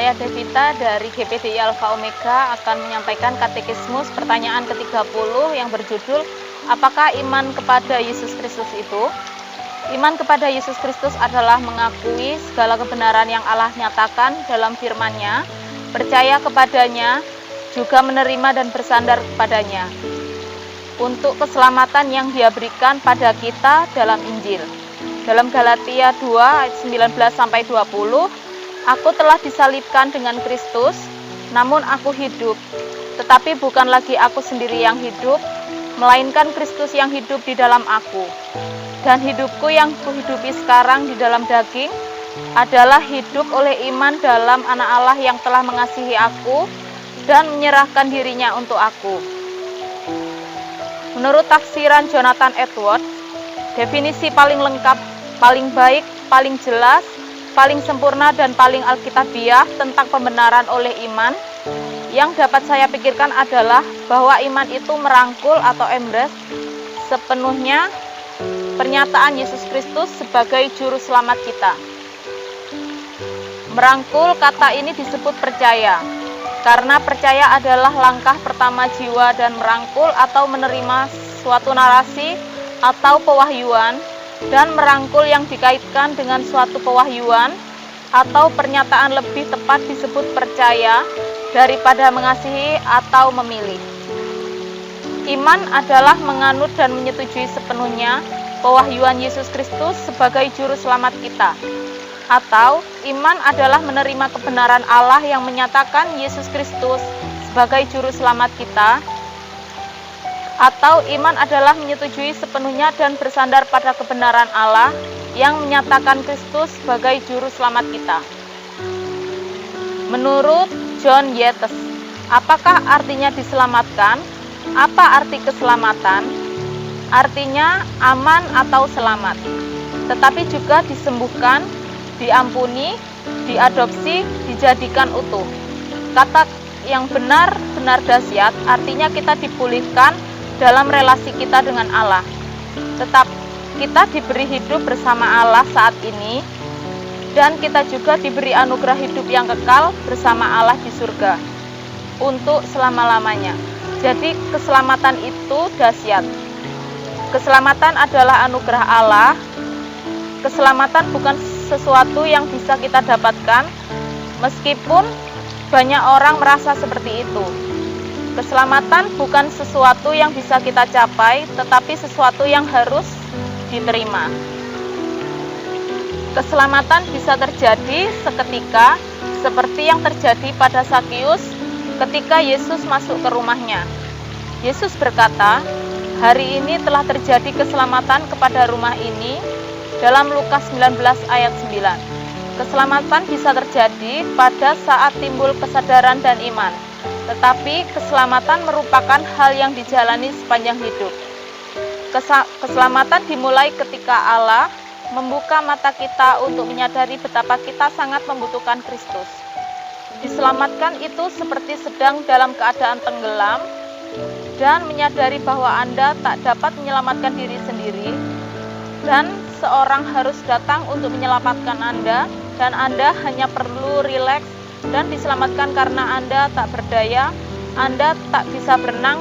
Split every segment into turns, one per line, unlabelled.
saya Devita dari GPDI Alpha Omega akan menyampaikan katekismus pertanyaan ke-30 yang berjudul apakah iman kepada Yesus Kristus itu? Iman kepada Yesus Kristus adalah mengakui segala kebenaran yang Allah nyatakan dalam firman-Nya, percaya kepadanya, juga menerima dan bersandar kepadanya untuk keselamatan yang Dia berikan pada kita dalam Injil. Dalam Galatia 2 ayat 19-20, aku telah disalibkan dengan Kristus, namun aku hidup. Tetapi bukan lagi aku sendiri yang hidup, melainkan Kristus yang hidup di dalam aku. Dan hidupku yang kuhidupi sekarang di dalam daging adalah hidup oleh iman dalam Anak Allah yang telah mengasihi aku dan menyerahkan dirinya untuk aku. Menurut tafsiran Jonathan Edwards, definisi paling lengkap, paling baik, paling jelas, paling sempurna dan paling alkitabiah tentang pembenaran oleh iman yang dapat saya pikirkan adalah bahwa iman itu merangkul atau embrace sepenuhnya pernyataan Yesus Kristus sebagai juru selamat kita. Merangkul, kata ini disebut percaya, karena percaya adalah langkah pertama jiwa, dan merangkul atau menerima suatu narasi atau pewahyuan, dan merangkul yang dikaitkan dengan suatu pewahyuan atau pernyataan lebih tepat disebut percaya daripada mengasihi atau memilih. Iman adalah menganut dan menyetujui sepenuhnya pewahyuan Yesus Kristus sebagai juru selamat kita. Atau iman adalah menerima kebenaran Allah yang menyatakan Yesus Kristus sebagai juru selamat kita. Atau iman adalah menyetujui sepenuhnya dan bersandar pada kebenaran Allah yang menyatakan Kristus sebagai juru selamat kita. Menurut John Yates, apakah artinya diselamatkan? Apa arti keselamatan? Artinya aman atau selamat, tetapi juga disembuhkan, diampuni, diadopsi, dijadikan utuh. Kata yang benar-benar dahsyat, artinya kita dipulihkan dalam relasi kita dengan Allah. Tetap kita diberi hidup bersama Allah saat ini, dan kita juga diberi anugerah hidup yang kekal bersama Allah di surga untuk selama-lamanya. Jadi keselamatan itu dahsyat. Keselamatan adalah anugerah Allah. Keselamatan bukan sesuatu yang bisa kita dapatkan, meskipun banyak orang merasa seperti itu. Keselamatan bukan sesuatu yang bisa kita capai, tetapi sesuatu yang harus diterima. Keselamatan bisa terjadi seketika, seperti yang terjadi pada Zakius ketika Yesus masuk ke rumahnya. Yesus berkata, "Hari ini telah terjadi keselamatan kepada rumah ini," dalam Lukas 19 ayat 9. Keselamatan bisa terjadi pada saat timbul kesadaran dan iman. Tetapi keselamatan merupakan hal yang dijalani sepanjang hidup. Keselamatan dimulai ketika Allah membuka mata kita untuk menyadari betapa kita sangat membutuhkan Kristus. Diselamatkan itu seperti sedang dalam keadaan tenggelam dan menyadari bahwa Anda tak dapat menyelamatkan diri sendiri, dan seorang harus datang untuk menyelamatkan Anda, dan Anda hanya perlu rileks dan diselamatkan karena Anda tak berdaya, Anda tak bisa berenang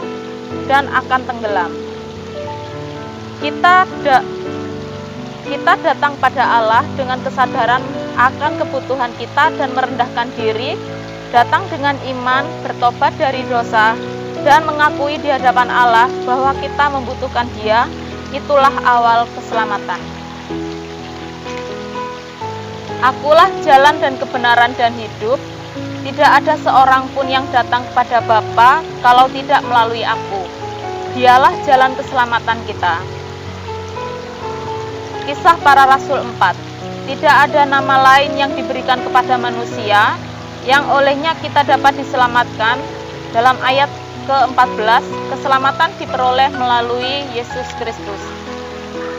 dan akan tenggelam. Kita datang pada Allah dengan kesadaran akan kebutuhan kita dan merendahkan diri, datang dengan iman, bertobat dari dosa, dan mengakui di hadapan Allah bahwa kita membutuhkan Dia. Itulah awal keselamatan. Akulah jalan dan kebenaran dan hidup. Tidak ada seorang pun yang datang kepada Bapa kalau tidak melalui aku. Dialah jalan keselamatan kita. Kisah Para Rasul 4. Tidak ada nama lain yang diberikan kepada manusia yang olehnya kita dapat diselamatkan. Dalam ayat ke-14, keselamatan diperoleh melalui Yesus Kristus.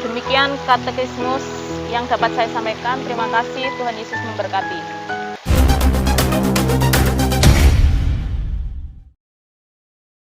Demikian katekismus yang dapat saya sampaikan. Terima kasih, Tuhan Yesus memberkati.